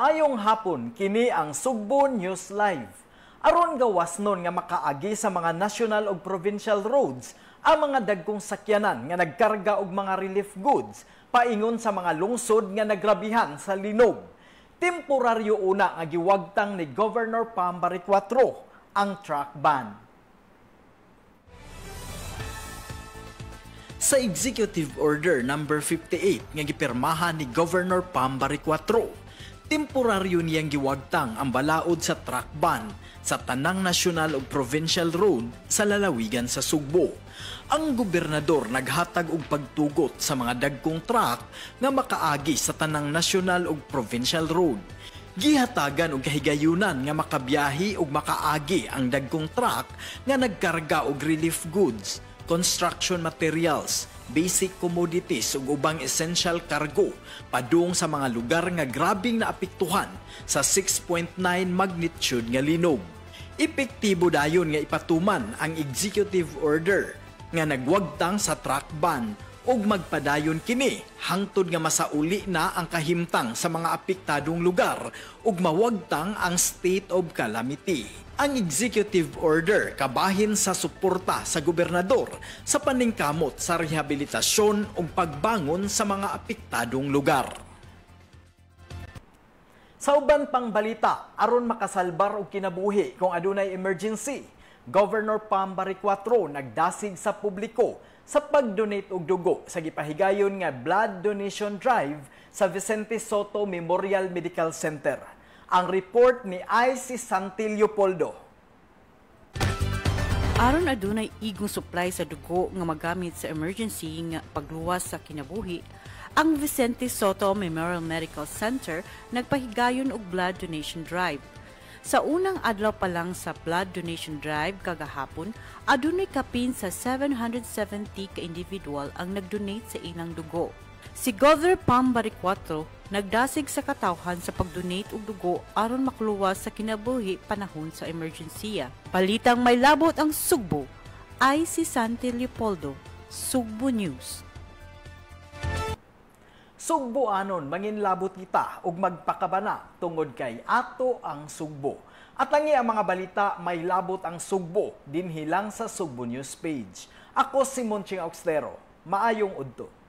Maayong hapon, kini ang Sugbo News Live. Aron gawas nun nga makaagi sa mga national ug provincial roads ang mga dagkong sakyanan nga nagkarga og mga relief goods paingon sa mga lungsod nga nagrabihan sa linog. Temporaryo una nga giwagtang ni Governor Pambari 4 ang truck ban. Sa Executive Order No. 58 nga gipirmahan ni Governor Pambari 4, temporaryo niyang giwagtang ang balaod sa truck ban sa tanang nasyonal ug provincial road sa lalawigan sa Sugbo. Ang gobernador naghatag og pagtugot sa mga dagkong truck nga makaagi sa tanang nasyonal ug provincial road. Gihatagan og kahigayunan nga makabiyahi ug makaagi ang dagkong truck nga nagkarga og relief goods, construction materials, basic commodities ug ubang essential cargo padung sa mga lugar nga grabing naapektuhan sa 6.9 magnitude nga linog. Epektibo dayon nga ipatuman ang executive order nga nagwagtang sa truck ban ug magpadayon kini hangtod nga masauli na ang kahimtang sa mga apektadong lugar ug mawagtang ang state of calamity. Ang executive order kabahin sa suporta sa gobernador sa paningkamot sa rehabilitasyon ug pagbangon sa mga apektadong lugar. Sa uban pang balita, aron makasalbar og kinabuhi kung adunay emergency, Governor Pambari 4 nagdasig sa publiko sa pag-donate og dugo sa gipahigayon nga blood donation drive sa Vicente Soto Memorial Medical Center. Ang report ni IC Santi Leopoldo. Aron adunay igong supply sa dugo nga magamit sa emergency nga pagluwas sa kinabuhi, ang Vicente Soto Memorial Medical Center nagpahigayon og blood donation drive. Sa unang adlaw pa lang sa blood donation drive kagahapon, adunay kapin sa 770 ka individual ang nagdonate sa ilang dugo. Si Governor Pambari 4 nagdasig sa katawhan sa pagdonate og dugo aron makluwas sa kinabuhi panahon sa emergensiya. Balitang may labot ang Sugbo, IC Santi Leopoldo, Sugbo News. Sugboanon manginlabot kita ug magpakabana tungod kay ato ang Sugbo. At langi ang mga balita may labot ang Sugbo dinhi lang sa Sugbo News page. Ako si Monching Auxtero. Maayong udto.